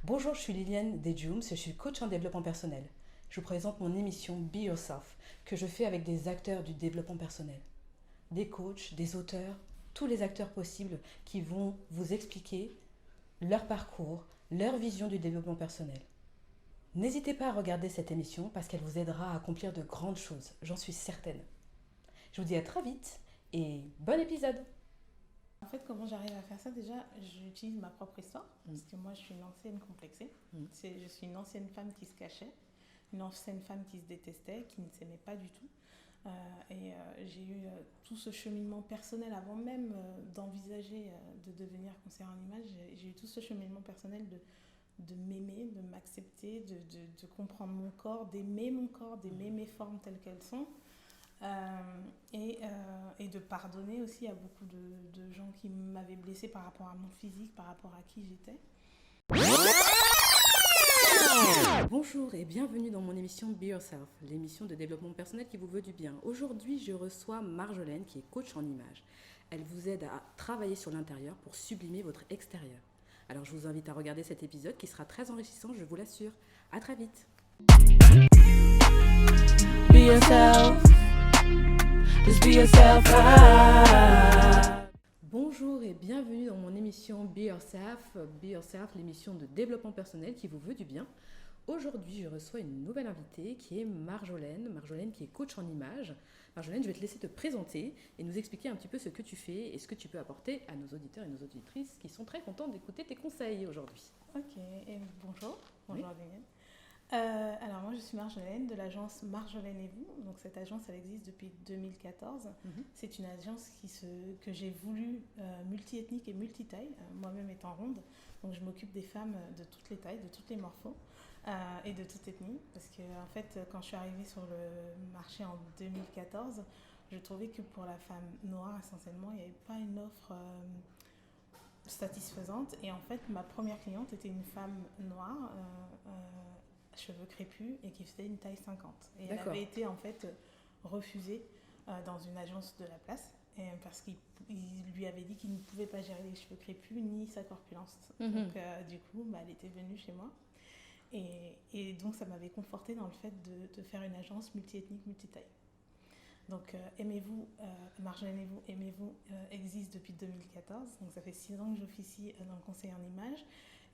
Bonjour, je suis Liliane Desjums, je suis coach en développement personnel. Je vous présente mon émission Be Yourself, que je fais avec des acteurs du développement personnel. Des coachs, des auteurs, tous les acteurs possibles qui vont vous expliquer leur parcours, leur vision du développement personnel. N'hésitez pas à regarder cette émission parce qu'elle vous aidera à accomplir de grandes choses, j'en suis certaine. Je vous dis à très vite et bon épisode. En fait, comment j'arrive à faire ça? Déjà, j'utilise ma propre histoire, parce que moi, je suis une ancienne complexée. Je suis une ancienne femme qui se cachait, une ancienne femme qui se détestait, qui ne s'aimait pas du tout. J'ai eu tout ce cheminement personnel avant même d'envisager de devenir conseillère en image. J'ai eu tout ce cheminement personnel de m'aimer, de m'accepter, de comprendre mon corps, d'aimer mes formes telles qu'elles sont. Et de pardonner aussi à beaucoup de gens qui m'avaient blessée par rapport à mon physique, par rapport à qui j'étais. Bonjour et bienvenue dans mon émission Be Yourself, l'émission de développement personnel qui vous veut du bien. Aujourd'hui, je reçois Marjolaine qui est coach en image. Elle vous aide à travailler sur l'intérieur pour sublimer votre extérieur. Alors je vous invite à regarder cet épisode qui sera très enrichissant, je vous l'assure. À très vite. Be yourself. Just be yourself. Bonjour et bienvenue dans mon émission Be Yourself, l'émission de développement personnel qui vous veut du bien. Aujourd'hui, je reçois une nouvelle invitée qui est Marjolaine qui est coach en image. Marjolaine, je vais te laisser te présenter et nous expliquer un petit peu ce que tu fais et ce que tu peux apporter à nos auditeurs et nos auditrices qui sont très contents d'écouter tes conseils aujourd'hui. Ok, et bonjour Oui. Liliane. Alors moi je suis Marjolaine de l'agence Marjolaine et vous. Donc cette agence elle existe depuis 2014. C'est une agence que j'ai voulu multiethnique et multitaille, moi-même étant ronde. Donc je m'occupe des femmes de toutes les tailles, de toutes les morphos et de toute ethnie. Parce que en fait quand je suis arrivée sur le marché en 2014, je trouvais que pour la femme noire essentiellement il n'y avait pas une offre satisfaisante. Et en fait ma première cliente était une femme noire cheveux crépus et qui faisait une taille 50. Et elle avait été en fait refusée dans une agence de la place parce qu'il lui avait dit qu'il ne pouvait pas gérer les cheveux crépus ni sa corpulence. Donc du coup, elle était venue chez moi. Et donc ça m'avait confortée dans le fait de faire une agence multiethnique, multitaille. Donc Aimez-vous, Marjolaine et vous, Aimez-vous existe depuis 2014. Donc ça fait 6 ans que j'officie dans le conseil en image.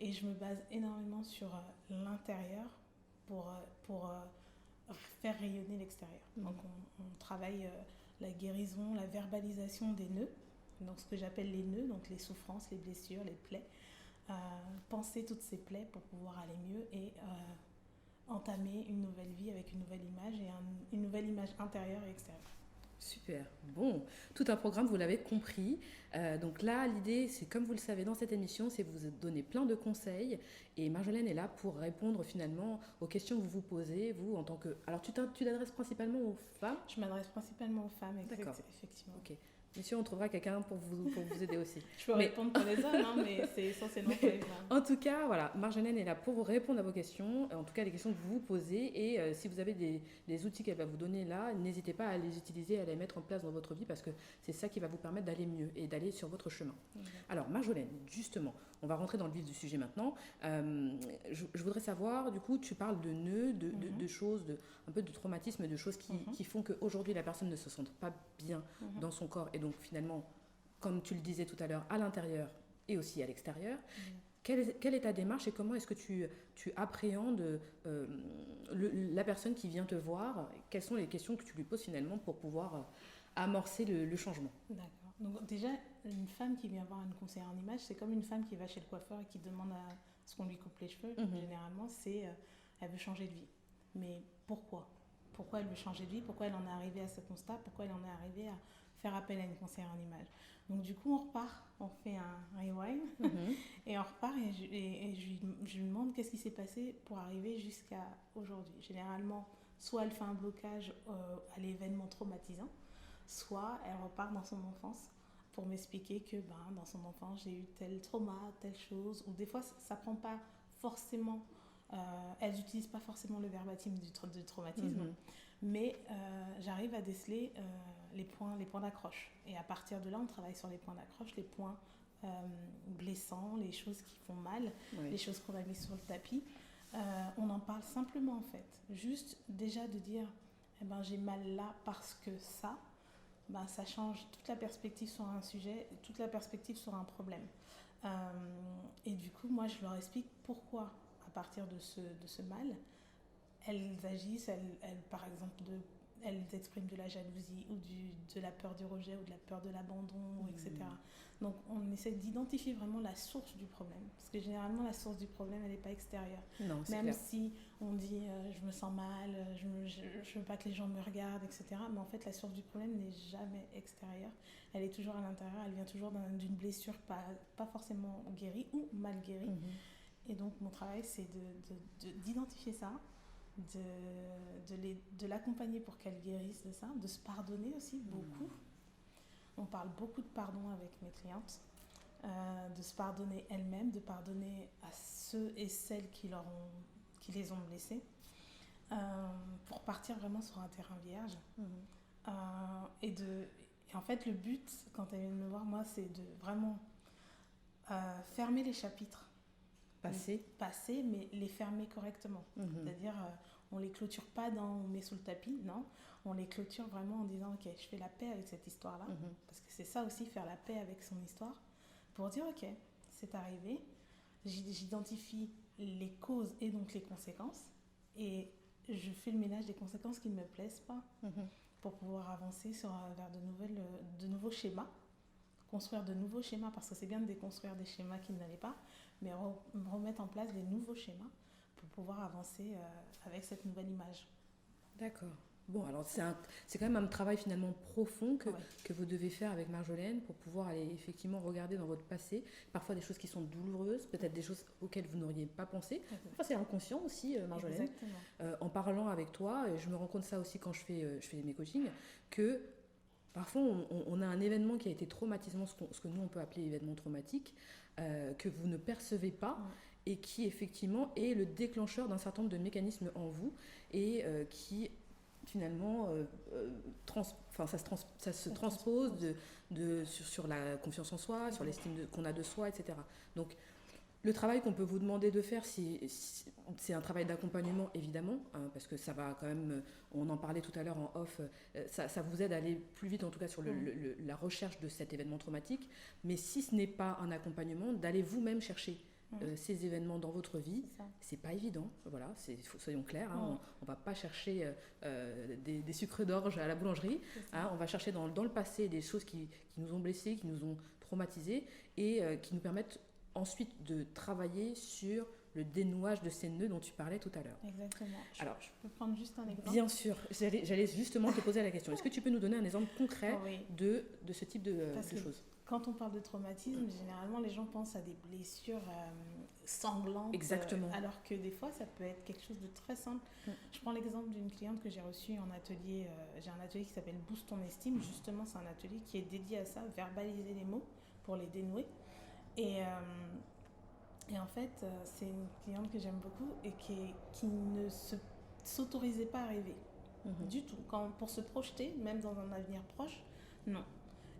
Et je me base énormément sur l'intérieur pour faire rayonner l'extérieur. Donc on travaille la guérison, la verbalisation des nœuds, donc ce que j'appelle les nœuds, donc les souffrances, les blessures, les plaies. Penser toutes ces plaies pour pouvoir aller mieux et entamer une nouvelle vie avec une nouvelle image et une nouvelle image intérieure et extérieure. Super, bon, tout un programme, vous l'avez compris. Donc là, l'idée, c'est comme vous le savez dans cette émission, c'est vous donner plein de conseils. Et Marjolaine est là pour répondre finalement aux questions que vous vous posez, vous en tant que... Alors tu t'adresses principalement aux femmes ? Je m'adresse principalement aux femmes, D'accord. effectivement. Ok. Monsieur, on trouvera quelqu'un pour vous aider aussi. Je peux répondre pour les hommes, mais c'est essentiellement pour les femmes. En tout cas, voilà, Marjolaine est là pour vous répondre à vos questions, en tout cas les questions que vous vous posez. Et si vous avez des outils qu'elle va vous donner là, n'hésitez pas à les utiliser, à les mettre en place dans votre vie parce que c'est ça qui va vous permettre d'aller mieux et d'aller sur votre chemin. Alors Marjolaine, justement, on va rentrer dans le vif du sujet maintenant. Je voudrais savoir, du coup, tu parles de nœuds, de choses, un peu de traumatisme, de choses qui font qu'aujourd'hui la personne ne se sente pas bien dans son corps et donc finalement, comme tu le disais tout à l'heure, à l'intérieur et aussi à l'extérieur. Quelle est ta démarche et comment est-ce que tu appréhendes la personne qui vient te voir? Quelles sont les questions que tu lui poses finalement pour pouvoir amorcer le changement? D'accord. Donc déjà, une femme qui vient voir une conseillère en image, c'est comme une femme qui va chez le coiffeur et qui demande à ce qu'on lui coupe les cheveux. Généralement, elle veut changer de vie. Mais pourquoi elle veut changer de vie? Pourquoi elle en est arrivée à ce constat? Pourquoi elle en est arrivée à faire appel à une conseillère en image? Donc du coup, on repart, on fait un rewind et on repart et je lui demande qu'est-ce qui s'est passé pour arriver jusqu'à aujourd'hui. Généralement, soit elle fait un blocage à l'événement traumatisant, soit elle repart dans son enfance pour m'expliquer que dans son enfance, j'ai eu tel trauma, telle chose, ou des fois, ça prend pas forcément... elles n'utilisent pas forcément le verbatim du traumatisme, mais j'arrive à déceler les points d'accroche. Et à partir de là, on travaille sur les points d'accroche, les points blessants, les choses qui font mal, Oui. les choses qu'on a mises sur le tapis. On en parle simplement en fait. Juste déjà de dire eh ben, j'ai mal là parce que ça, ben, ça change toute la perspective sur un sujet, toute la perspective sur un problème. Et du coup, moi je leur explique pourquoi, à partir de ce mal, elles agissent, par exemple, elles expriment de la jalousie ou de la peur du rejet ou de la peur de l'abandon, etc. Donc on essaie d'identifier vraiment la source du problème. Parce que généralement, la source du problème, elle n'est pas extérieure. Non, c'est Même clair. si on dit je me sens mal, je ne veux pas que les gens me regardent, etc. Mais en fait, la source du problème n'est jamais extérieure. Elle est toujours à l'intérieur, elle vient toujours d'une blessure pas forcément guérie ou mal guérie. Et donc mon travail, c'est d'identifier ça, de l'accompagner pour qu'elle guérisse de ça, de se pardonner aussi beaucoup. On parle beaucoup de pardon avec mes clientes, de se pardonner elles-mêmes, de pardonner à ceux et celles qui les ont blessées, pour partir vraiment sur un terrain vierge. Et en fait, le but, quand elles viennent me voir, moi, c'est de vraiment fermer les chapitres. Passer, mais les fermer correctement. C'est-à-dire, on les clôture pas on met sous le tapis, non. On les clôture vraiment en disant, ok, je fais la paix avec cette histoire-là. Parce que c'est ça aussi, faire la paix avec son histoire. Pour dire, ok, c'est arrivé, j'identifie les causes et donc les conséquences. Et je fais le ménage des conséquences qui ne me plaisent pas. Pour pouvoir avancer vers de nouveaux schémas. Construire de nouveaux schémas, parce que c'est bien de déconstruire des schémas qui n'allaient pas, mais remettre en place des nouveaux schémas pour pouvoir avancer avec cette nouvelle image. D'accord. Bon, alors c'est quand même un travail finalement profond que vous devez faire avec Marjolaine pour pouvoir aller effectivement regarder dans votre passé, parfois des choses qui sont douloureuses, peut-être des choses auxquelles vous n'auriez pas pensé. Enfin, c'est inconscient aussi, Marjolaine. En parlant avec toi, et je me rends compte de ça aussi quand je fais mes coachings, que parfois on a un événement qui a été traumatisant, ce que nous on peut appeler événement traumatique, que vous ne percevez pas. Et qui effectivement est le déclencheur d'un certain nombre de mécanismes en vous et qui finalement ça se transpose sur la confiance en soi, sur l'estime qu'on a de soi, etc. Donc le travail qu'on peut vous demander de faire, c'est un travail d'accompagnement évidemment, parce que ça va quand même, on en parlait tout à l'heure en off, ça vous aide à aller plus vite en tout cas sur la recherche de cet événement traumatique, mais si ce n'est pas un accompagnement, d'aller vous-même chercher ces événements dans votre vie, c'est pas évident, voilà, soyons clairs, hein, on va pas chercher des sucres d'orge à la boulangerie, hein, on va chercher dans le passé des choses qui nous ont blessés, qui nous ont traumatisés et qui nous permettent ensuite de travailler sur le dénouage de ces nœuds dont tu parlais tout à l'heure. Exactement. Alors, je peux prendre juste un exemple ? Bien sûr, j'allais justement te poser la question. Est-ce que tu peux nous donner un exemple concret de ce type de choses ? Quand on parle de traumatisme, généralement les gens pensent à des blessures sanglantes. Exactement. Alors que des fois, ça peut être quelque chose de très simple. Je prends l'exemple d'une cliente que j'ai reçue en atelier. J'ai un atelier qui s'appelle Boost ton estime. Justement, c'est un atelier qui est dédié à ça, verbaliser les mots pour les dénouer. Et en fait, c'est une cliente que j'aime beaucoup et qui ne s'autorisait pas à rêver du tout. Pour se projeter, même dans un avenir proche, non.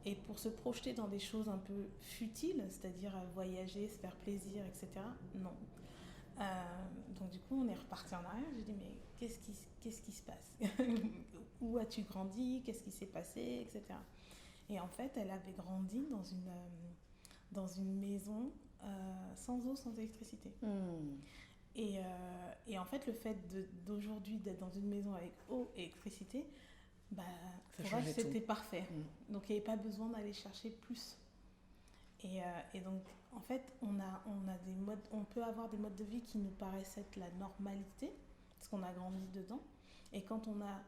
Et pour se projeter dans des choses un peu futiles, c'est-à-dire voyager, se faire plaisir, etc., non. Donc du coup, on est reparti en arrière. J'ai dit, mais qu'est-ce qui se passe ? Où as-tu grandi ? Qu'est-ce qui s'est passé ? Etc. Et en fait, elle avait grandi dans une maison sans eau, sans électricité. Et en fait, le fait d'aujourd'hui d'être dans une maison avec eau et électricité, pour elle, c'était parfait. Donc, il n'y avait pas besoin d'aller chercher plus. Et donc, en fait, on peut avoir des modes de vie qui nous paraissent être la normalité, parce qu'on a grandi dedans. Et quand on a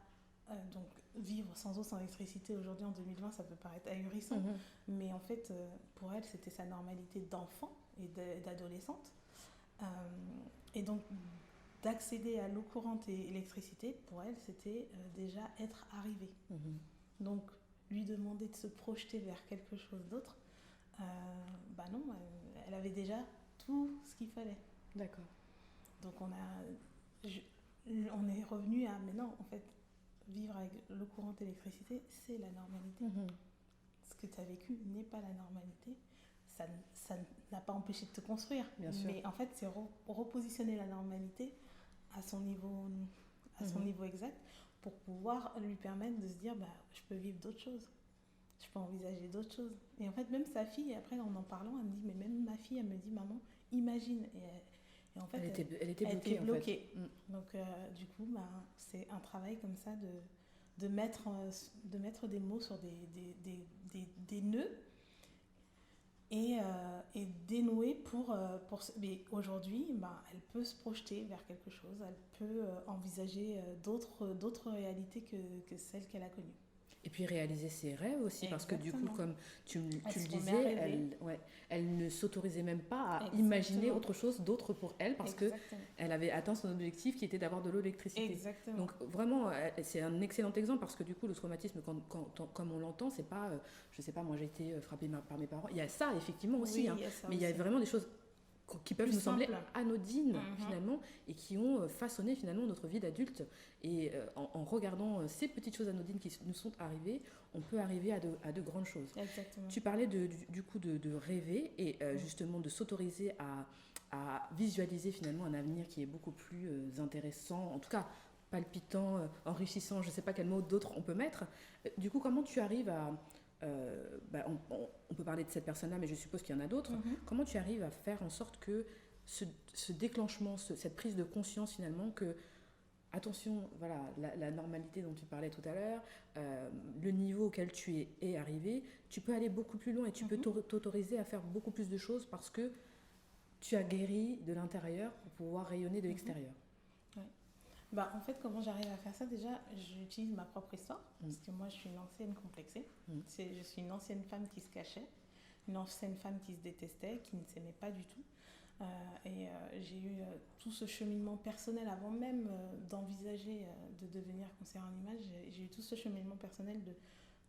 donc vivre sans eau, sans électricité aujourd'hui en 2020, ça peut paraître ahurissant, mais en fait, pour elle, c'était sa normalité d'enfant et d'adolescente. Et donc, d'accéder à l'eau courante et l'électricité, pour elle, c'était déjà être arrivée. Donc, lui demander de se projeter vers quelque chose d'autre, non, elle avait déjà tout ce qu'il fallait. D'accord. Donc, on est revenu à, mais non, en fait, vivre avec l'eau courante et l'électricité, c'est la normalité. Ce que tu as vécu n'est pas la normalité, ça n'a pas empêché de te construire. Bien sûr. Mais en fait, c'est repositionner la normalité à son niveau, son niveau exact pour pouvoir lui permettre de se dire je peux vivre d'autres choses. Je peux envisager d'autres choses. Et en fait, même sa fille, après, en parlant, elle me dit, mais même ma fille, elle me dit, maman, imagine. Et en fait, elle était bloquée. En fait. Donc, du coup, c'est un travail comme ça de mettre des mots sur des nœuds et dénouer pour mais aujourd'hui, elle peut se projeter vers quelque chose, elle peut envisager d'autres réalités que celles qu'elle a connues. Et puis réaliser ses rêves aussi, parce que du coup, comme tu le disais, elle ne s'autorisait même pas à imaginer autre chose d'autre pour elle, parce qu'elle avait atteint son objectif qui était d'avoir de l'eau, l'électricité. Exactement. Donc vraiment, c'est un excellent exemple, parce que du coup, le traumatisme, comme on l'entend, c'est pas, je sais pas, moi j'ai été frappée par mes parents. Il y a ça effectivement aussi, mais il y a vraiment des choses qui peuvent nous sembler anodines finalement, et qui ont façonné finalement notre vie d'adulte. Et en regardant ces petites choses anodines qui nous sont arrivées, on peut arriver à de grandes choses. Exactement. Tu parlais du coup de rêver et justement de s'autoriser à visualiser finalement un avenir qui est beaucoup plus intéressant, en tout cas palpitant, enrichissant, je ne sais pas quel mot d'autre on peut mettre. Du coup, comment tu arrives à... on peut parler de cette personne-là, mais je suppose qu'il y en a d'autres. Comment tu arrives à faire en sorte que ce déclenchement, cette prise de conscience finalement que, attention, voilà, la normalité dont tu parlais tout à l'heure, le niveau auquel tu es arrivé, tu peux aller beaucoup plus loin et tu peux t'autoriser à faire beaucoup plus de choses parce que tu as guéri de l'intérieur pour pouvoir rayonner de l'extérieur. En fait, comment j'arrive à faire ça? Déjà, j'utilise ma propre histoire, parce que moi, je suis une ancienne complexée. Je suis une ancienne femme qui se cachait, une ancienne femme qui se détestait, qui ne s'aimait pas du tout. J'ai eu tout ce cheminement personnel avant même d'envisager de devenir conseillère en image. J'ai eu tout ce cheminement personnel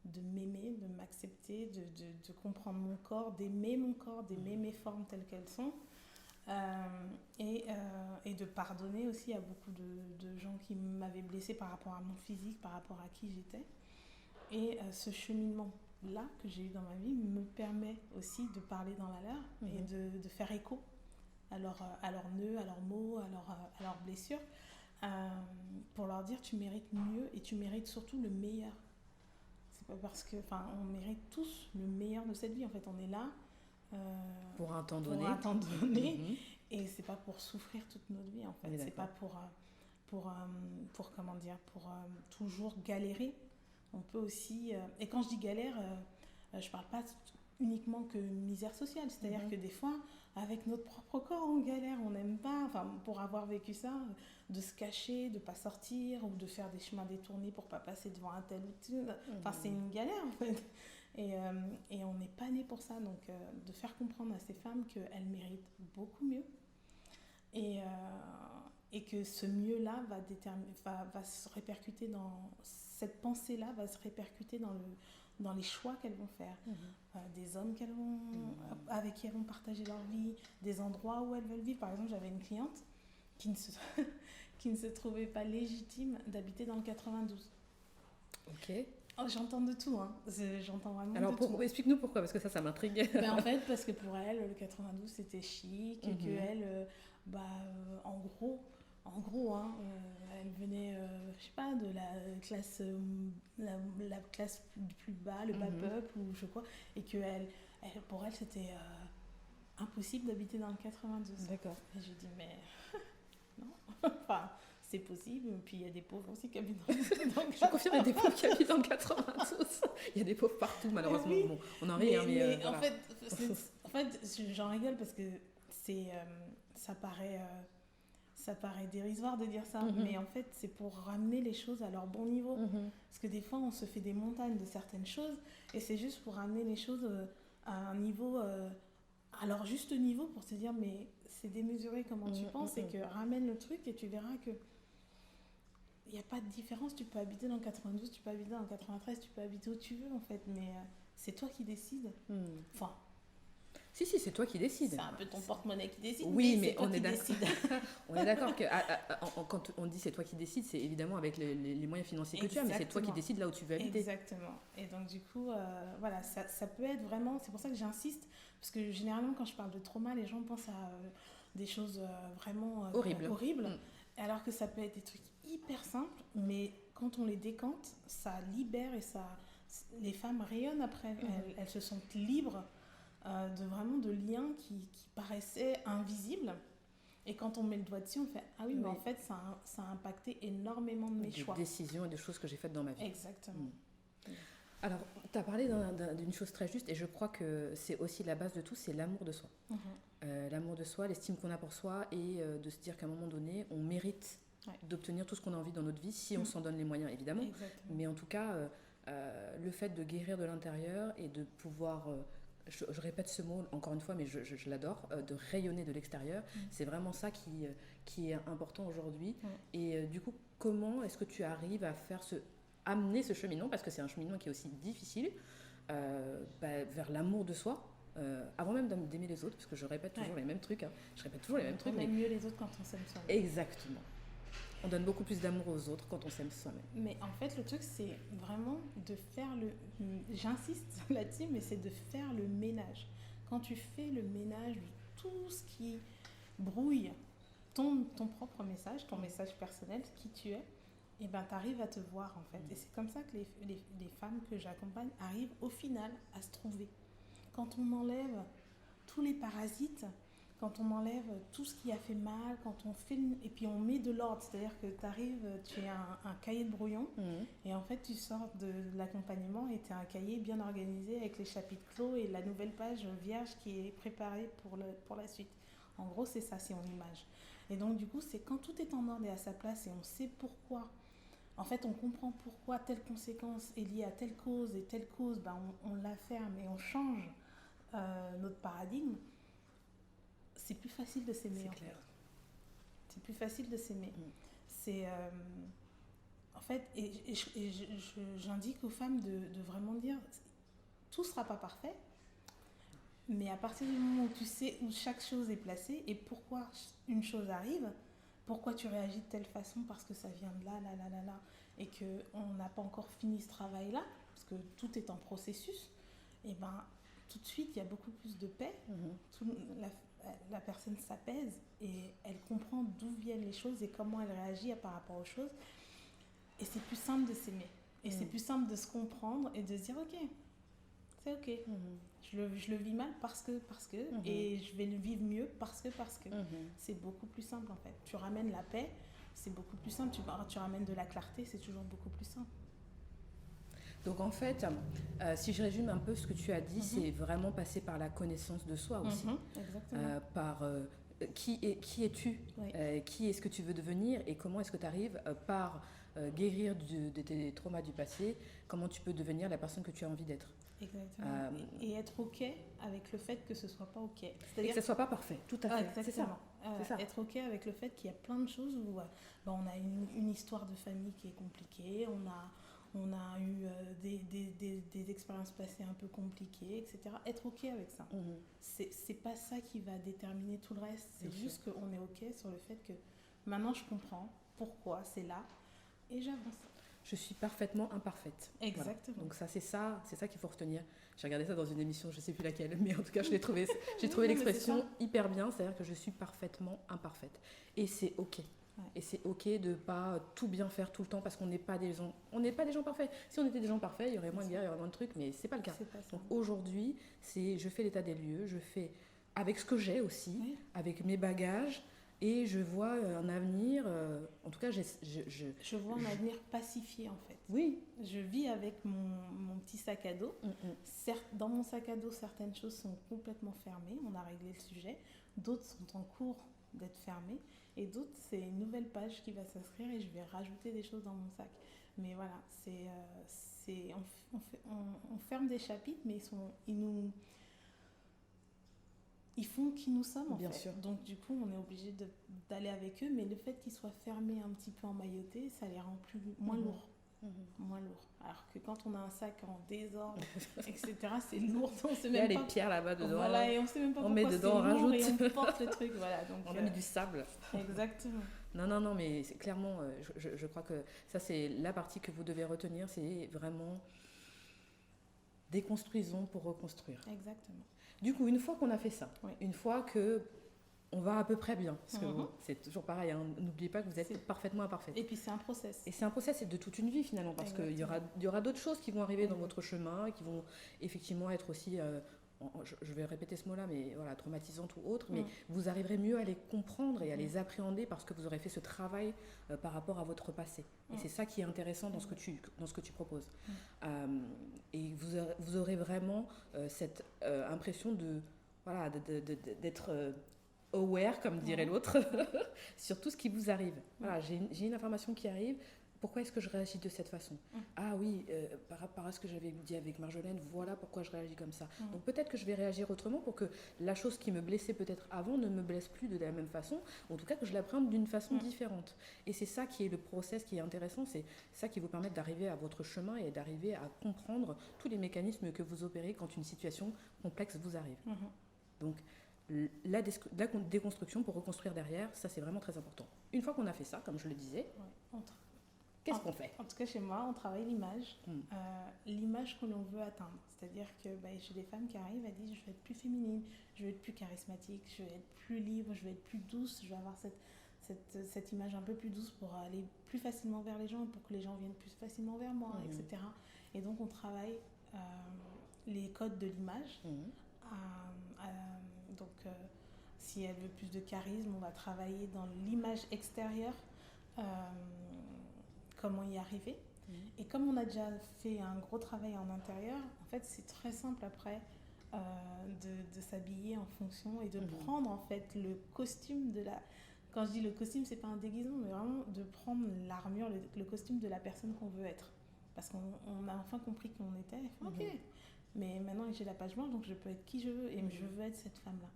de m'aimer, de m'accepter, de comprendre mon corps, d'aimer mon corps, d'aimer mes formes telles qu'elles sont. Et de pardonner aussi à beaucoup de gens qui m'avaient blessée par rapport à mon physique, par rapport à qui j'étais. Et ce cheminement-là que j'ai eu dans ma vie me permet aussi de parler dans la leur et de faire écho à leurs nœuds, à leurs maux, à leurs blessures, pour leur dire tu mérites mieux et tu mérites surtout le meilleur. C'est pas parce que, on mérite tous le meilleur de cette vie. En fait, on est là pour un temps donné, et c'est pas pour souffrir toute notre vie en fait. C'est pas pour toujours galérer. On peut aussi et quand je dis galère, je parle pas uniquement que misère sociale, c'est-à-dire que des fois avec notre propre corps on galère, on n'aime pas, pour avoir vécu ça, de se cacher, de pas sortir ou de faire des chemins détournés pour pas passer devant un tel ou tel, c'est une galère en fait. Et on n'est pas né pour ça, donc de faire comprendre à ces femmes qu'elles méritent beaucoup mieux et que ce mieux-là va se répercuter dans cette pensée-là, va se répercuter dans les choix qu'elles vont faire, des hommes avec qui elles vont partager leur vie, des endroits où elles veulent vivre. Par exemple, j'avais une cliente qui ne se trouvait pas légitime d'habiter dans le 92. Ok. Oh, j'entends de tout, j'entends vraiment Alors, de tout. Explique-nous pourquoi, parce que ça m'intrigue. En fait, parce que pour elle, le 92 c'était chic, et qu'elle, en gros, elle venait, je sais pas, de la classe, la classe du plus bas, le bas peuple, ou je sais quoi, et que pour elle c'était impossible d'habiter dans le 92. D'accord. Et je dis, mais non, c'est possible, puis il y a des pauvres aussi qui habitent dans le 92. Je confirme, il y a des pauvres qui habitent dans le 92. Il y a des pauvres partout, malheureusement. Oui. Bon, on en rit, mais voilà. En fait, j'en rigole parce que ça paraît dérisoire de dire ça, mais en fait, c'est pour ramener les choses à leur bon niveau. Parce que des fois, on se fait des montagnes de certaines choses, et c'est juste pour ramener les choses à un niveau, à leur juste niveau, pour se dire, mais c'est démesuré comment tu penses, et que ramène le truc, et tu verras que il n'y a pas de différence. Tu peux habiter dans le 92, tu peux habiter dans le 93, tu peux habiter où tu veux en fait, mais c'est toi qui décides. Si, c'est toi qui décides. C'est un peu ton porte-monnaie qui décide, oui, mais c'est toi qui décides. On est d'accord que quand on dit c'est toi qui décides, c'est évidemment avec les moyens financiers que tu as, mais c'est toi qui décides là où tu veux habiter. Exactement. Et donc du coup, voilà, ça peut être vraiment, c'est pour ça que j'insiste, parce que généralement quand je parle de trauma, les gens pensent à des choses vraiment horribles, alors que ça peut être des trucs hyper simples, mais quand on les décante, ça libère et les femmes rayonnent après, elles se sentent libres de liens qui paraissaient invisibles. Et quand on met le doigt dessus, on fait « Ah oui, mais en fait, ça a impacté énormément de mes choix. » Des décisions et des choses que j'ai faites dans ma vie. Exactement. Alors, tu as parlé d'une chose très juste, et je crois que c'est aussi la base de tout, c'est l'amour de soi. L'amour de soi, l'estime qu'on a pour soi, et de se dire qu'à un moment donné, on mérite d'obtenir tout ce qu'on a envie dans notre vie, si on s'en donne les moyens, évidemment. Exactement. Mais en tout cas, le fait de guérir de l'intérieur et de pouvoir... je répète ce mot encore une fois, mais je l'adore, de rayonner de l'extérieur, c'est vraiment ça qui est important aujourd'hui. Et du coup, comment est-ce que tu arrives à amener ce cheminement, parce que c'est un cheminement qui est aussi difficile, vers l'amour de soi, avant même d'aimer les autres, parce que je répète toujours les mêmes trucs. On aime mieux les autres quand on s'aime soi-même. Exactement. On donne beaucoup plus d'amour aux autres quand on s'aime soi-même. Mais en fait, le truc, c'est vraiment de faire j'insiste là-dessus, mais c'est de faire le ménage. Quand tu fais le ménage de tout ce qui brouille ton propre message, ton message personnel, qui tu es, et ben tu arrives à te voir en fait. Et c'est comme ça que les femmes que j'accompagne arrivent au final à se trouver. Quand on enlève tous les parasites, quand on enlève tout ce qui a fait mal, quand on filme et puis on met de l'ordre, c'est-à-dire que tu es un cahier de brouillon et en fait tu sors de l'accompagnement et tu es un cahier bien organisé avec les chapitres clos et la nouvelle page vierge qui est préparée pour la suite. En gros, c'est ça, c'est en image. Et donc du coup, c'est quand tout est en ordre et à sa place et on sait pourquoi. En fait, on comprend pourquoi telle conséquence est liée à telle cause et telle cause, on la ferme et on change notre paradigme. C'est plus facile de s'aimer. C'est clair. C'est plus facile de s'aimer. C'est en fait, et j'indique aux femmes de vraiment dire, tout sera pas parfait, mais à partir du moment où tu sais où chaque chose est placée et pourquoi une chose arrive, pourquoi tu réagis de telle façon, parce que ça vient de là, et qu'on n'a pas encore fini ce travail-là, parce que tout est en processus, et tout de suite, il y a beaucoup plus de paix. La personne s'apaise et elle comprend d'où viennent les choses et comment elle réagit par rapport aux choses. Et c'est plus simple de s'aimer. Et c'est plus simple de se comprendre et de se dire ok, c'est ok. Je le vis mal parce que et je vais le vivre mieux parce que. C'est beaucoup plus simple en fait. Tu ramènes la paix, c'est beaucoup plus simple. Tu ramènes de la clarté, c'est toujours beaucoup plus simple. Donc en fait, si je résume un peu ce que tu as dit, c'est vraiment passer par la connaissance de soi aussi. Exactement. Par qui es-tu, qui est-ce que tu veux devenir et comment est-ce que tu arrives par guérir de tes traumas du passé, comment tu peux devenir la personne que tu as envie d'être. Exactement. Et être ok avec le fait que ce soit pas ok. C'est-à-dire et que ce soit pas parfait, tout à fait. Exactement. C'est ça. Être ok avec le fait qu'il y a plein de choses où on a une histoire de famille qui est compliquée, on a eu des expériences passées un peu compliquées, etc. Être ok avec ça. C'est pas ça qui va déterminer tout le reste. C'est juste qu'on est ok sur le fait que maintenant je comprends pourquoi c'est là et j'avance. Je suis parfaitement imparfaite. Exactement. Voilà. Donc c'est ça qu'il faut retenir. J'ai regardé ça dans une émission, je ne sais plus laquelle, mais en tout cas, j'ai trouvé l'expression hyper bien, c'est-à-dire que je suis parfaitement imparfaite. Et c'est ok. Et c'est ok de ne pas tout bien faire tout le temps parce qu'on n'est pas des gens parfaits. Si on était des gens parfaits, il y aurait moins de guerre, il y aurait moins de trucs, mais c'est pas le cas. Donc aujourd'hui, je fais l'état des lieux, je fais avec ce que j'ai aussi, avec mes bagages, et je vois un avenir, en tout cas, je vois un avenir pacifié en fait. Oui. Je vis avec mon petit sac à dos. Certes, dans mon sac à dos, certaines choses sont complètement fermées, on a réglé le sujet, d'autres sont en cours d'être fermées, et d'autres, c'est une nouvelle page qui va s'inscrire et je vais rajouter des choses dans mon sac. Mais voilà, on ferme des chapitres, mais ils font qui nous sommes en Bien fait. sûr. Donc du coup, on est obligé d'aller avec eux, mais le fait qu'ils soient fermés un petit peu emmaillotés, ça les rend moins lourds. moins lourd. Alors que quand on a un sac en désordre, etc., c'est lourd. On sait Il y a même les pas. pierres là-bas dedans. Voilà, et on sait même pas on pourquoi met dedans, on c'est lourd rajoute. et on porte le truc. Voilà, donc, on a mis du sable. Exactement. Non, mais c'est clairement, je crois que ça, c'est la partie que vous devez retenir, c'est vraiment déconstruisons pour reconstruire. Exactement. Du coup, une fois qu'on a fait ça, oui. une fois que on va à peu près bien, parce que c'est toujours pareil, hein, n'oubliez pas que vous êtes parfaitement imparfaite. Et puis c'est un process. Et c'est un process, c'est de toute une vie finalement, parce qu'il y aura d'autres choses qui vont arriver dans votre chemin, qui vont effectivement être aussi, je vais répéter ce mot-là, mais voilà, traumatisantes ou autres, mais vous arriverez mieux à les comprendre et à les appréhender parce que vous aurez fait ce travail par rapport à votre passé. Et c'est ça qui est intéressant dans ce que tu proposes. Et vous aurez vraiment cette impression d'être aware, comme dirait l'autre, sur tout ce qui vous arrive. Voilà, j'ai une information qui arrive, pourquoi est-ce que je réagis de cette façon ? Ah oui, par rapport à ce que j'avais dit avec Marjolaine, voilà pourquoi je réagis comme ça. Donc peut-être que je vais réagir autrement pour que la chose qui me blessait peut-être avant ne me blesse plus de la même façon, ou en tout cas que je l'apprenne d'une façon différente. Et c'est ça qui est le process qui est intéressant, c'est ça qui vous permet d'arriver à votre chemin et d'arriver à comprendre tous les mécanismes que vous opérez quand une situation complexe vous arrive. Donc la déconstruction pour reconstruire derrière, ça c'est vraiment très important. Une fois qu'on a fait ça, comme je le disais, qu'est-ce qu'on fait ? En tout cas, chez moi, on travaille l'image, l'image que l'on veut atteindre. C'est-à-dire que j'ai des femmes qui arrivent, elles disent je veux être plus féminine, je veux être plus charismatique, je veux être plus libre, je veux être plus douce, je veux avoir cette image un peu plus douce pour aller plus facilement vers les gens, pour que les gens viennent plus facilement vers moi, etc. Et donc, on travaille les codes de l'image. Donc, si elle veut plus de charisme, on va travailler dans l'image extérieure, comment y arriver. Et comme on a déjà fait un gros travail en intérieur, en fait, c'est très simple après de s'habiller en fonction et de prendre en fait le costume de la... Quand je dis le costume, c'est pas un déguisement, mais vraiment de prendre l'armure, le costume de la personne qu'on veut être. Parce qu'on a enfin compris qui on était. Ok, mais maintenant j'ai la page blanche, donc je peux être qui je veux et je veux être cette femme-là.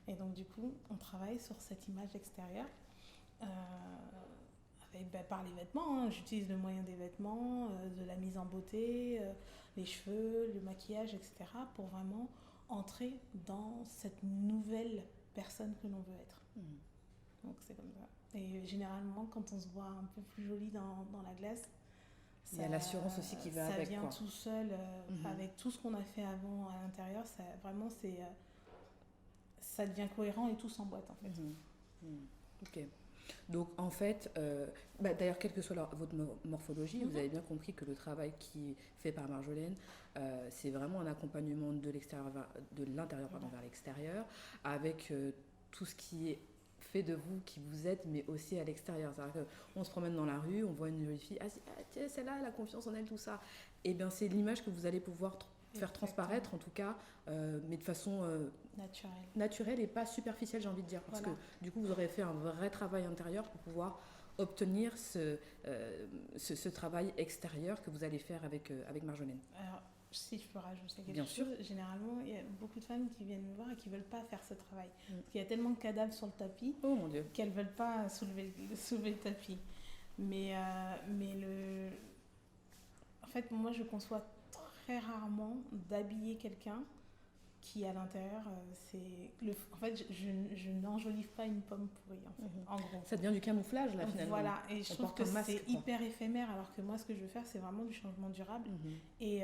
Et donc du coup, on travaille sur cette image extérieure par les vêtements. J'utilise le moyen des vêtements, de la mise en beauté, les cheveux, le maquillage, etc. pour vraiment entrer dans cette nouvelle personne que l'on veut être. Donc c'est comme ça. Et généralement, quand on se voit un peu plus jolie dans la glace, il y a l'assurance aussi qui va avec. Ça vient tout seul, avec tout ce qu'on a fait avant à l'intérieur, ça devient cohérent et tout s'emboîte en fait. Ok. Donc en fait, d'ailleurs, quelle que soit votre morphologie, vous avez bien compris que le travail qui est fait par Marjolaine, c'est vraiment un accompagnement de l'intérieur vers l'extérieur, avec tout ce qui est fait de vous, qui vous êtes, mais aussi à l'extérieur. C'est-à-dire qu'on se promène dans la rue, on voit une jolie fille, tiens, celle-là, elle a confiance en elle, tout ça. Et bien c'est l'image que vous allez pouvoir faire transparaître, en tout cas, mais de façon naturelle et pas superficielle, j'ai envie de dire. Parce que du coup, vous aurez fait un vrai travail intérieur pour pouvoir obtenir ce travail extérieur que vous allez faire avec Marjolaine. Alors, si je peux rajouter quelque chose, généralement, il y a beaucoup de femmes qui viennent me voir et qui ne veulent pas faire ce travail. Parce qu'il y a tellement de cadavres sur le tapis qu'elles ne veulent pas soulever le tapis. Mais en fait, moi, je conçois très rarement d'habiller quelqu'un qui, à l'intérieur, en fait, je n'enjolive pas une pomme pourrie, en gros. Ça devient du camouflage, là, finalement. Voilà, et je trouve que c'est hyper éphémère, alors que moi, ce que je veux faire, c'est vraiment du changement durable. Et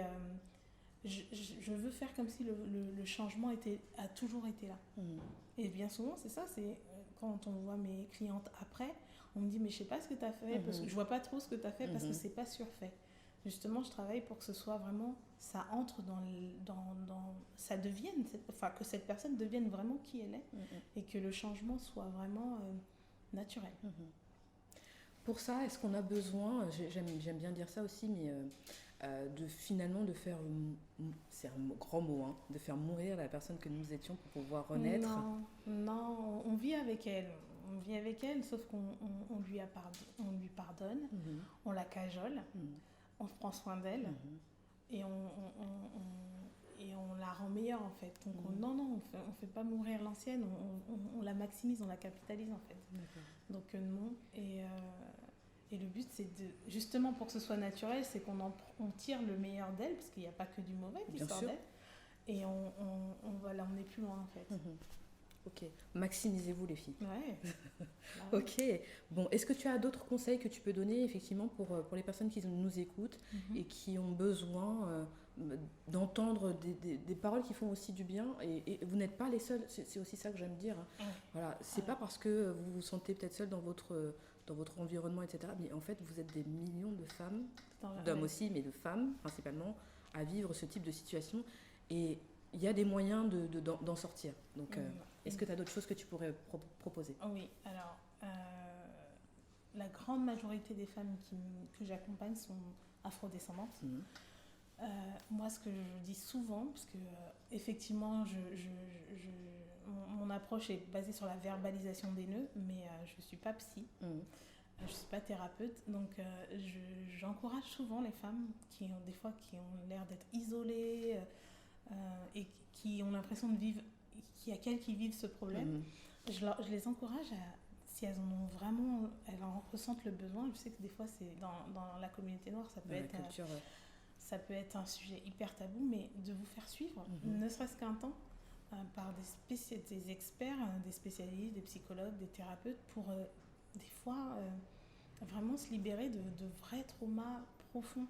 je veux faire comme si le changement a toujours été là. Et bien souvent, c'est ça, c'est quand on voit mes clientes après, on me dit, mais je sais pas ce que tu as fait, parce que je vois pas trop ce que tu as fait, parce que c'est pas surfait. Justement, je travaille pour que ce soit vraiment, ça entre ça devienne, que cette personne devienne vraiment qui elle est, et que le changement soit vraiment naturel. Pour ça, est-ce qu'on a besoin, j'aime bien dire ça aussi, mais de faire, c'est un grand mot, de faire mourir la personne que nous étions pour pouvoir renaître? Non, on vit avec elle. On vit avec elle, sauf qu'on lui pardonne, on la cajole, on prend soin d'elle et on la rend meilleure en fait. Donc on fait pas mourir l'ancienne, on la maximise, on la capitalise en fait. Donc non. Et Et le but, c'est justement pour que ce soit naturel, c'est on tire le meilleur d'elle, parce qu'il n'y a pas que du mauvais qui sort d'elle. Et on va l'emmener plus loin, en fait. Ok, maximisez-vous les filles. Ouais. Ok, bon, est-ce que tu as d'autres conseils que tu peux donner effectivement pour les personnes qui nous écoutent et qui ont besoin d'entendre des paroles qui font aussi du bien et vous n'êtes pas les seuls, c'est aussi ça que j'aime dire. Voilà, c'est pas parce que vous vous sentez peut-être seul dans votre environnement, etc. Mais en fait, vous êtes des millions de femmes, d'hommes aussi, mais de femmes principalement, à vivre ce type de situation. Et il y a des moyens d'en sortir. Donc, est-ce que tu as d'autres choses que tu pourrais proposer? Oui, alors, la grande majorité des femmes que j'accompagne sont afrodescendantes. Moi, ce que je dis souvent, parce que effectivement, mon approche est basée sur la verbalisation des nœuds, mais je ne suis pas psy, je ne suis pas thérapeute, donc j'encourage souvent les femmes qui ont l'air d'être isolées et qui ont l'impression de vivre, qu'il y a qu'elles qui vivent ce problème. Je les encourage si elles en ont vraiment, elles en ressentent le besoin. Je sais que des fois, c'est dans la communauté noire, ça peut être... Ça peut être un sujet hyper tabou, mais de vous faire suivre, ne serait-ce qu'un temps, par des experts, des spécialistes, des psychologues, des thérapeutes, pour des fois vraiment se libérer de vrais traumas profonds.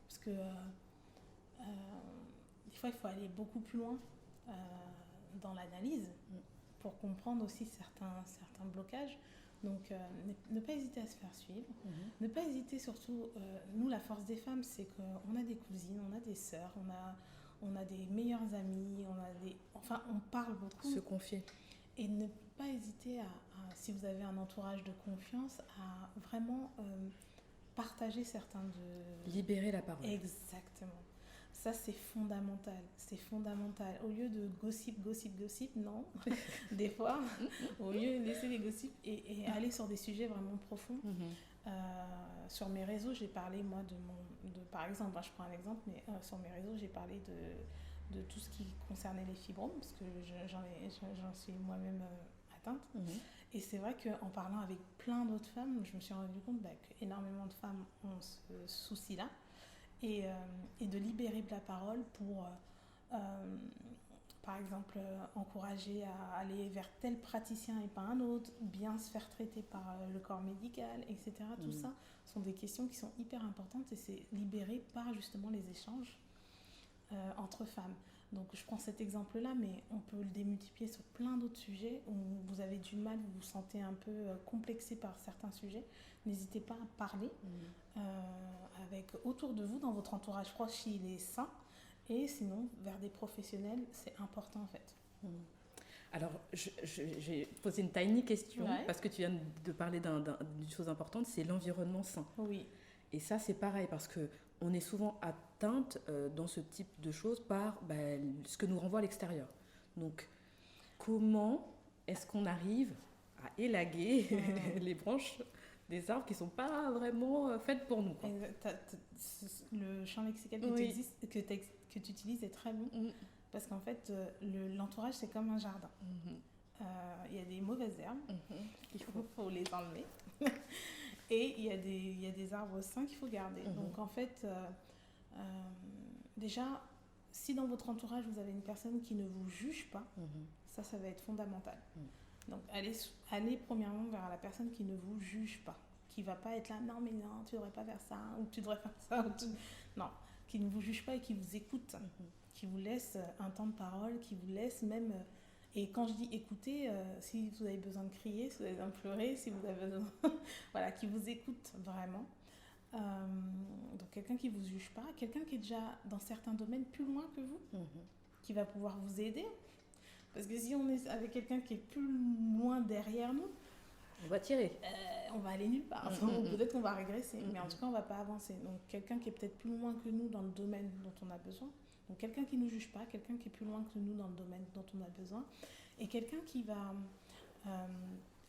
Parce que des fois, il faut aller beaucoup plus loin dans l'analyse pour comprendre aussi certains blocages. Donc, ne pas hésiter à se faire suivre. Ne pas hésiter surtout, nous, la force des femmes, c'est qu'on a des cousines, on a des sœurs, on a des meilleures amies, on parle beaucoup. Se confier. Et ne pas hésiter si vous avez un entourage de confiance, à vraiment partager certains de... Libérer la parole. Exactement. Ça, c'est fondamental. C'est fondamental. Au lieu de gossip, non. Des fois, au lieu de laisser les gossips et aller sur des sujets vraiment profonds. Sur mes réseaux, j'ai parlé, moi, par exemple, je prends un exemple, mais sur mes réseaux, j'ai parlé de tout ce qui concernait les fibromes, parce que j'en suis moi-même atteinte. Et c'est vrai qu'en parlant avec plein d'autres femmes, je me suis rendu compte qu'énormément de femmes ont ce souci-là. Et de libérer de la parole pour, par exemple, encourager à aller vers tel praticien et pas un autre, bien se faire traiter par le corps médical, etc. Tout ça sont des questions qui sont hyper importantes et c'est libéré par justement les échanges entre femmes. Donc je prends cet exemple-là, mais on peut le démultiplier sur plein d'autres sujets où vous avez du mal, vous vous sentez un peu complexé par certains sujets. N'hésitez pas à parler avec autour de vous, dans votre entourage proche, s'il est sain, et sinon vers des professionnels, c'est important en fait. Alors, j'ai posé une tiny question, parce que tu viens de parler d'une chose importante, c'est l'environnement sain. Oui. Et ça, c'est pareil, parce qu'on est souvent atteinte dans ce type de choses par ce que nous renvoie l'extérieur. Donc, comment est-ce qu'on arrive à élaguer les branches des arbres qui ne sont pas vraiment faites pour nous, quoi. Le champ lexical que tu utilises est très bon, parce qu'en fait, l'entourage, c'est comme un jardin. Il y a des mauvaises herbes, il faut les enlever. Et il y a des arbres sains qu'il faut garder. Donc en fait, déjà, si dans votre entourage, vous avez une personne qui ne vous juge pas, ça va être fondamental. Donc allez premièrement vers la personne qui ne vous juge pas, qui ne va pas être là, non mais non, tu ne devrais pas faire ça, ou tu devrais faire ça. Non, qui ne vous juge pas et qui vous écoute, qui vous laisse un temps de parole, qui vous laisse même... Et quand je dis écouter, si vous avez besoin de crier, si vous avez besoin de pleurer, si vous avez besoin... voilà, qui vous écoute vraiment. Donc quelqu'un qui ne vous juge pas, quelqu'un qui est déjà dans certains domaines plus loin que vous, qui va pouvoir vous aider. Parce que si on est avec quelqu'un qui est plus loin derrière nous, on va tirer. On va aller nulle part. Enfin, peut-être qu'on va régresser, mais en tout cas, on ne va pas avancer. Donc quelqu'un qui est peut-être plus loin que nous dans le domaine dont on a besoin. Donc quelqu'un qui ne nous juge pas, quelqu'un qui est plus loin que nous dans le domaine dont on a besoin, et quelqu'un qui va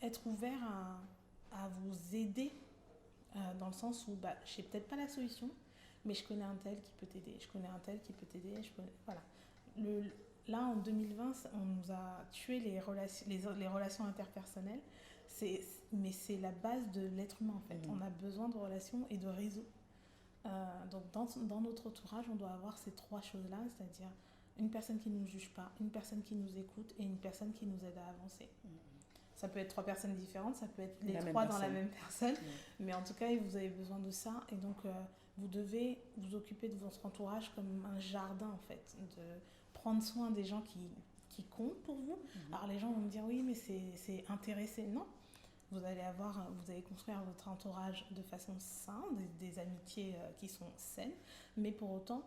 être ouvert à vous aider dans le sens où je sais peut-être pas la solution, mais je connais un tel qui peut t'aider, je connais un tel qui peut t'aider, voilà. Là, en 2020, on nous a tué les relations interpersonnelles. mais c'est la base de l'être humain en fait. On a besoin de relations et de réseaux. Donc dans notre entourage, on doit avoir ces 3 choses-là, c'est-à-dire une personne qui ne nous juge pas, une personne qui nous écoute et une personne qui nous aide à avancer. Ça peut être 3 personnes différentes, ça peut être les 3 dans la même personne, mais en tout cas, vous avez besoin de ça. Et donc, vous devez vous occuper de votre entourage comme un jardin, en fait, de prendre soin des gens qui comptent pour vous. Alors, les gens vont me dire, oui, mais c'est intéressé. Non, vous allez construire votre entourage de façon saine, des amitiés qui sont saines, mais pour autant...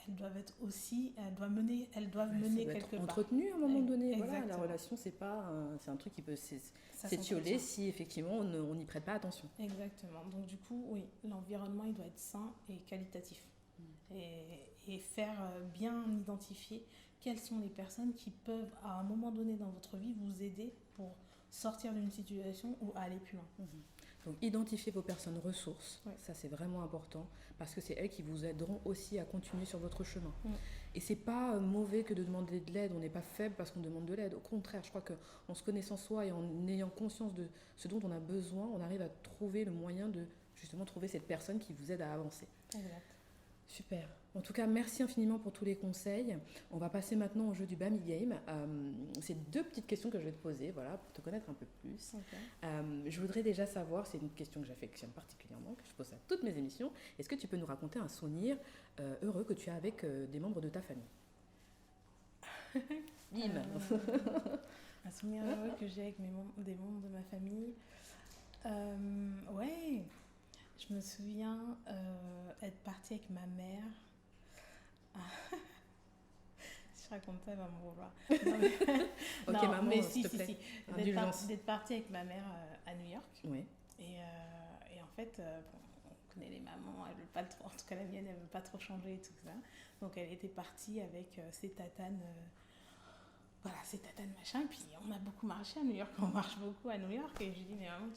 elles doivent être aussi, elles doivent mener quelque part. Entretenu à un moment donné. Voilà, la relation, c'est un truc qui peut s'étioler si effectivement on n'y prête pas attention. Exactement. Donc du coup, oui, l'environnement il doit être sain et qualitatif et faire bien identifier quelles sont les personnes qui peuvent à un moment donné dans votre vie vous aider pour sortir d'une situation ou aller plus loin. Donc, identifiez vos personnes ressources, ça c'est vraiment important, parce que c'est elles qui vous aideront aussi à continuer sur votre chemin. Et c'est pas mauvais que de demander de l'aide, on n'est pas faible parce qu'on demande de l'aide. Au contraire, je crois qu'en se connaissant soi et en ayant conscience de ce dont on a besoin, on arrive à trouver le moyen de justement trouver cette personne qui vous aide à avancer. Exact. Super. En tout cas, merci infiniment pour tous les conseils. On va passer maintenant au jeu du Bami Game. C'est 2 petites questions que je vais te poser, voilà, pour te connaître un peu plus. Je voudrais déjà savoir, c'est une question que j'affectionne particulièrement, que je pose à toutes mes émissions. Est-ce que tu peux nous raconter un souvenir heureux que tu as avec des membres de ta famille? Bim. Un souvenir heureux que j'ai avec des membres de ma famille. Ouais. Je me souviens être partie avec ma mère. Si je raconte ça, elle va me revoir. Ok, non, maman, mais s'il te plaît. D'être partie avec ma mère à New York. Oui. Et en fait, on connaît les mamans, elles veulent pas trop, en tout cas la mienne, elle veut pas trop changer et tout ça. Donc elle était partie avec ses tatanes. Voilà, c'est tatanes machin, et puis on a beaucoup marché à New York, on marche beaucoup à New York, et je lui dis, mais maman,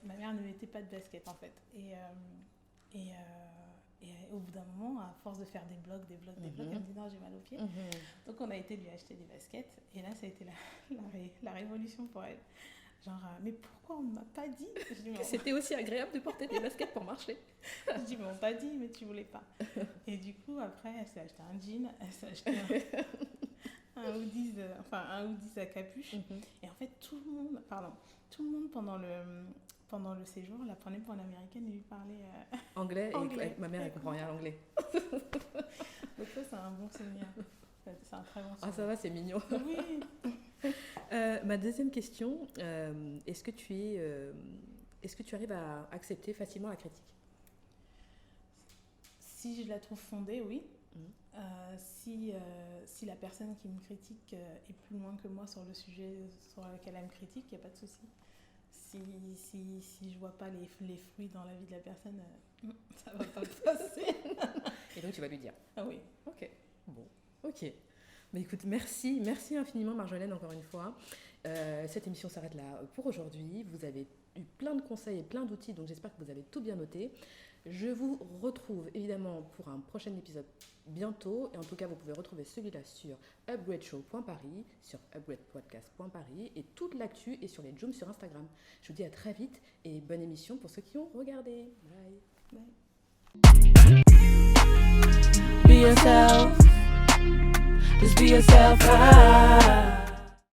ma mère ne mettait pas de basket en fait. Et au bout d'un moment, à force de faire des blocs, elle me dit, non, j'ai mal aux pieds. Donc on a été lui acheter des baskets, et là, ça a été la révolution pour elle. Genre, mais pourquoi on ne m'a pas dit? Je dis, c'était aussi agréable de porter des baskets pour marcher. Je dis, mais on t'a dit, mais tu voulais pas. Et du coup, après, elle s'est acheté un jean, elle s'est acheté un hoodies à capuche. Et en fait, tout le monde pendant le séjour la prenait pour une américaine et lui parlait anglais. Et ma mère, elle comprend rien à l'anglais. Donc ça, c'est un bon souvenir. C'est un très bon souvenir. Ah, ça va, c'est mignon. Oui. Ma deuxième question, est-ce que tu arrives à accepter facilement la critique? Si je la trouve fondée, oui. Si la personne qui me critique est plus loin que moi sur le sujet sur lequel elle me critique, il n'y a pas de souci. Si je vois pas les fruits dans la vie de la personne, ça va pas passer. Et donc tu vas lui dire? Ah oui. Ok. Bon. Ok. Mais écoute, merci infiniment Marjolaine encore une fois. Cette émission s'arrête là pour aujourd'hui. Vous avez eu plein de conseils et plein d'outils, donc j'espère que vous avez tout bien noté. Je vous retrouve évidemment pour un prochain épisode bientôt. Et en tout cas, vous pouvez retrouver celui-là sur upgradeshow.paris, sur upgradepodcast.paris et toute l'actu est sur les Zooms sur Instagram. Je vous dis à très vite et bonne émission pour ceux qui ont regardé. Bye. Be yourself. Just be yourself.